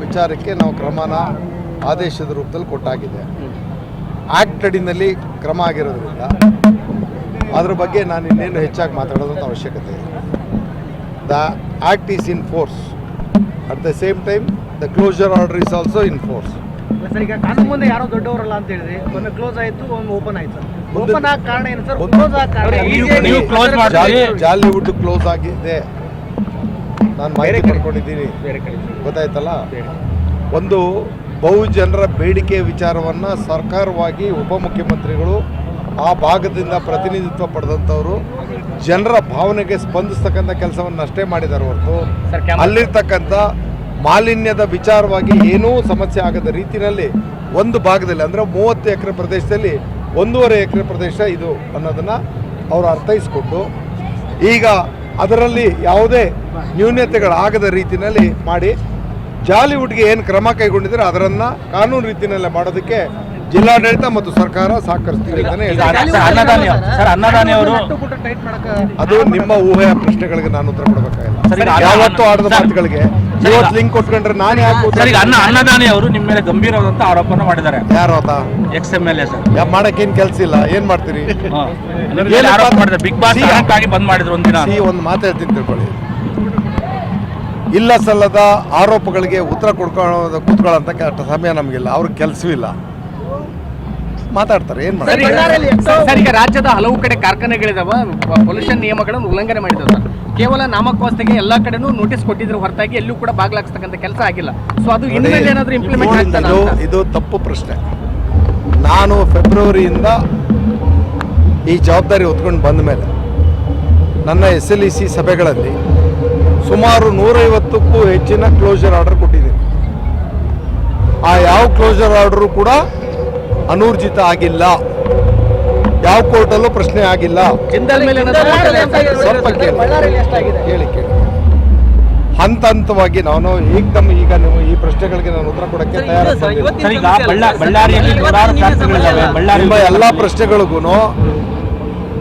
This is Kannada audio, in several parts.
ವಿಚಾರಕ್ಕೆ ನಾವು ಕ್ರಮನ ಆದೇಶದ ರೂಪದಲ್ಲಿ ಕೊಟ್ಟಾಗಿದೆ. ಆ್ಯಕ್ಟ್ ಅಡಿನಲ್ಲಿ ಕ್ರಮ ಆಗಿರೋದ್ರಿಂದ ಅದ್ರ ಬಗ್ಗೆ ನಾನು ಇನ್ನೇನು ಹೆಚ್ಚಾಗಿ ಮಾತಾಡೋದಂಥ ಅವಶ್ಯಕತೆ ಇದೆ. The act is in force. At the same time the closure order is also in force. Sir, ಈಗ ಕಾನೂನು ಮುಂದೆ ಯಾರೋ ದೊಡ್ಡವರಲ್ಲ ಅಂತ ಹೇಳಿದ್ರಿ. ಒಮ್ಮೆ ಕ್ಲೋಸ್ ಆಯಿತು, ಒಮ್ಮೆ ಓಪನ್ ಆಯ್ತು. ಸರ್, ಓಪನ್ ಆಗ ಕಾರಣ ಏನು ಸರ್? ಕ್ಲೋಸ್ ಆಗ ಕಾರಣ ಜಾಲಿವುಡ್ ಕ್ಲೋಸ್ ಆಗಿದೆ. ನಾನು ಮಾಹಿತಿ ಪಡ್ಕೊಂಡಿದ್ದೀನಿ, ಗೊತ್ತಾಯ್ತಲ್ಲ. ಒಂದು ಬಹುಜನರ ಬೇಡಿಕೆ ವಿಚಾರವನ್ನು ಸರ್ಕಾರವಾಗಿ ಉಪಮುಖ್ಯಮಂತ್ರಿಗಳು ಆ ಭಾಗದಿಂದ ಪ್ರತಿನಿಧಿತ್ವ ಪಡೆದಂಥವರು ಜನರ ಭಾವನೆಗೆ ಸ್ಪಂದಿಸ್ತಕ್ಕಂಥ ಕೆಲಸವನ್ನು ಅಷ್ಟೇ ಮಾಡಿದ್ದಾರೆ ಹೊರತು ಅಲ್ಲಿರ್ತಕ್ಕಂಥ ಮಾಲಿನ್ಯದ ವಿಚಾರವಾಗಿ ಏನೂ ಸಮಸ್ಯೆ ಆಗದ ರೀತಿಯಲ್ಲಿ ಒಂದು ಭಾಗದಲ್ಲಿ ಅಂದರೆ 30 ಎಕರೆ ಪ್ರದೇಶದಲ್ಲಿ 1.5 ಎಕರೆ ಪ್ರದೇಶ ಇದು ಅನ್ನೋದನ್ನು ಅವರು ಅರ್ಥೈಸಿಕೊಂಡು ಈಗ ಅದರಲ್ಲಿ ಯಾವುದೇ ನ್ಯೂನತೆಗಳಾಗದ ರೀತಿಯಲ್ಲಿ ಮಾಡಿ ಜಾಲಿವುಡ್ಗೆ ಏನು ಕ್ರಮ ಕೈಗೊಂಡಿದ್ದಾರೆ ಅದರನ್ನು ಕಾನೂನು ರೀತಿಯಲ್ಲೇ ಮಾಡೋದಕ್ಕೆ ಜಿಲ್ಲಾಡಳಿತ ಮತ್ತು ಸರ್ಕಾರ ಸಹಕರಿಸ್ತೀವಿ ಅಂತಾನೆ ಅದು ನಿಮ್ಮ ಊಹೆಯ ಪ್ರಶ್ನೆಗಳಿಗೆ ನಾನು ಉತ್ತರ ಕೊಡಬೇಕಾಗಿಲ್ಲ. ಯಾವತ್ತೂ ಆಡದ ಮಾತುಗಳಿಗೆ ಇವತ್ತು ಲಿಂಕ್ ಕೊಟ್ಕೊಂಡ್ರೆ ನಾನು ಯಾಕೆ ಅನ್ನದಾನಿ ಅವರು ನಿಮ್ಮ ಮೇಲೆ ಗಂಭೀರವಾದಂತ ಆರೋಪನ ಮಾಡಿದ್ದಾರೆ. ಯಾರು ಆತ? XMLA sir. ಮಾಡಕ್ಕೇನು ಕೆಲಸ ಇಲ್ಲ, ಏನ್ ಮಾಡ್ತೀರಿ? ಬಿಗ್ ಬಾಸ್ ಬಂದ್ ಮಾಡಿದ್ರು ಒಂದಿನ. ಒಂದು ಮಾತು ಹೇಳ್ತೀನಿ ತಿಳ್ಕೊಳ್ಳಿ, ಇಲ್ಲ ಸಲ್ಲದ ಆರೋಪಗಳಿಗೆ ಉತ್ತರ ಕೂತ್ಕೊಳ್ಳೋಂಥ ಸಮಯ ನಮಗಿಲ್ಲ. ಅವ್ರಿಗೆ ಕೆಲಸವೂ ಇಲ್ಲ, ಮಾತಾಡ್ತಾರೆ. ಏನ್ ಮಾಡ್ತಾರೆ ಸರ್? ಈಗ ರಾಜ್ಯದ ಹಲವು ಕಡೆ ಕಾರ್ಖಾನೆಗಳಿದಾವ, ಪೊಲ್ಯೂಷನ್ ನಿಯಮಗಳನ್ನು ಉಲ್ಲಂಘನೆ ಮಾಡಿದಾವೆ ಸರ್. ಕೇವಲ ನಾಮಕಾವಸ್ಥೆಗೆ ಎಲ್ಲಾ ಕಡೆನೂ ನೋಟಿಸ್ ಕೊಟ್ಟಿದ್ರು ಹೊರತಾಗಿ ಎಲ್ಲೂ ಕೂಡ ಬಾಗ್ಲಾಕ್ಸ್ತಕ್ಕಂಥ ಕೆಲಸ ಆಗಿಲ್ಲ. ಸೊ ಅದು ಇನ್ಮೇಲೆ ಏನಾದರೂ ಇಂಪ್ಲಿಮೆಂಟ್ ಆಗ್ತದೆ? ಇದು ತಪ್ಪು ಪ್ರಶ್ನೆ. ನಾನು ಫೆಬ್ರವರಿಯಿಂದ ಈ ಜವಾಬ್ದಾರಿ ಹೊತ್ಕೊಂಡು ಬಂದ ಮೇಲೆ ನನ್ನ SLEC ಸಭೆಗಳಲ್ಲಿ ಸುಮಾರು 150ಕ್ಕೂ ಹೆಚ್ಚಿನ ಕ್ಲೋಸರ್ ಆರ್ಡರ್ ಕೊಟ್ಟಿದ್ದೀನಿ. ಆ ಯಾವ ಕ್ಲೋಸರ್ ಆರ್ಡರು ಕೂಡ ಅನೂರ್ಜಿತ ಆಗಿಲ್ಲ, ಯಾವ ಕೋರ್ಟಲ್ಲೂ ಪ್ರಶ್ನೆ ಆಗಿಲ್ಲ. ಸ್ವಲ್ಪ ಕೇಳಿ ಹಂತ ಹಂತವಾಗಿ ನಾನು ಈಗ ನೀವು ಈ ಪ್ರಶ್ನೆಗಳಿಗೆ ನಾನು ಉತ್ತರ ಕೊಡಕ್ಕೆ ನಿಮ್ಮ ಎಲ್ಲ ಪ್ರಶ್ನೆಗಳಿಗೂ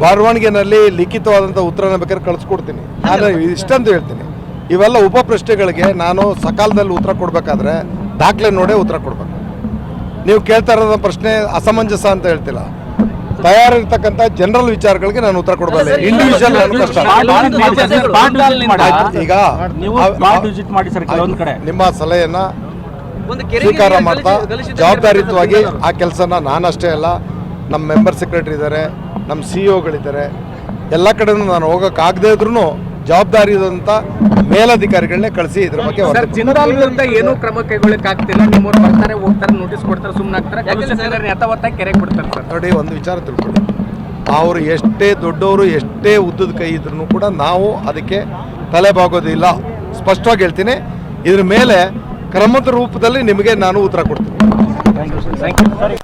ಬರವಣಿಗೆನಲ್ಲಿ ಲಿಖಿತವಾದಂಥ ಉತ್ತರನ ಬೇಕಾದ್ರೆ ಕಳಿಸ್ಕೊಡ್ತೀನಿ. ನಾನು ಇಷ್ಟಂತೂ ಹೇಳ್ತೀನಿ, ಇವೆಲ್ಲ ಉಪ ಪ್ರಶ್ನೆಗಳಿಗೆ ನಾನು ಸಕಾಲದಲ್ಲಿ ಉತ್ತರ ಕೊಡಬೇಕಾದ್ರೆ ದಾಖಲೆ ನೋಡೇ ಉತ್ತರ ಕೊಡ್ಬೇಕು. ನೀವು ಕೇಳ್ತಾ ಇರೋದ ಪ್ರಶ್ನೆ ಅಸಮಂಜಸ ಅಂತ ಹೇಳ್ತಿಲ್ಲ, ತಯಾರಿರ್ತಕ್ಕಂಥ ಜನರಲ್ ವಿಚಾರಗಳಿಗೆ ನಾನು ಉತ್ತರ ಕೊಡಬಲ್ಲೆ. ಇಂಡಿವಿಜುವಲ್ ಈಗ ನಿಮ್ಮ ಸಲಹೆಯನ್ನ ಸ್ವೀಕಾರ ಮಾಡ್ತಾ ಜವಾಬ್ದಾರಿಯುತವಾಗಿ ಆ ಕೆಲಸನ ನಾನಷ್ಟೇ ಅಲ್ಲ, ನಮ್ಮ ಮೆಂಬರ್ ಸೆಕ್ರೆಟರಿ ಇದ್ದಾರೆ, ನಮ್ಮ CEO ಎಲ್ಲ ಕಡೆನೂ ನಾನು ಹೋಗೋಕ್ಕಾಗದೇ ಇದ್ರೂ ಜವಾಬ್ದಾರಿಯಾದಂಥ ಮೇಲಧಿಕಾರಿಗಳನ್ನೇ ಕಳಿಸಿ ಇದ್ರ ಬಗ್ಗೆ ಜಿಂದಾಲ್ ವಿರುದ್ಧ ಏನೂ ಕ್ರಮ ಕೈಗೊಳ್ಳಕ್ಕಾಗ್ತಿಲ್ಲ. ನಿಮ್ಮವ್ರು ಬರ್ತಾರೆ, ಹೋಗ್ತಾರೆ, ನೋಟಿಸ್ ಕೊಡ್ತಾರೆ, ಸುಮ್ಮನೆ ಆಗ್ತಾರೆ, ಯಥಾವತ್ತಾಗಿ ಕೆರೆಗೆ ಬಿಡ್ತಾರೆ ಸರ್. ನೋಡಿ, ಒಂದು ವಿಚಾರ ತಿಳ್ಕೊಳ್ಳಿ, ಅವರು ಎಷ್ಟೇ ದೊಡ್ಡವರು ಎಷ್ಟೇ ಉದ್ದದ ಕೈ ಇದ್ರೂ ಕೂಡ ನಾವು ಅದಕ್ಕೆ ತಲೆಬಾಗೋದಿಲ್ಲ. ಸ್ಪಷ್ಟವಾಗಿ ಹೇಳ್ತೀನಿ, ಇದ್ರ ಮೇಲೆ ಕ್ರಮದ ರೂಪದಲ್ಲಿ ನಿಮಗೆ ನಾನು ಉತ್ತರ ಕೊಡ್ತೀನಿ. Thank you.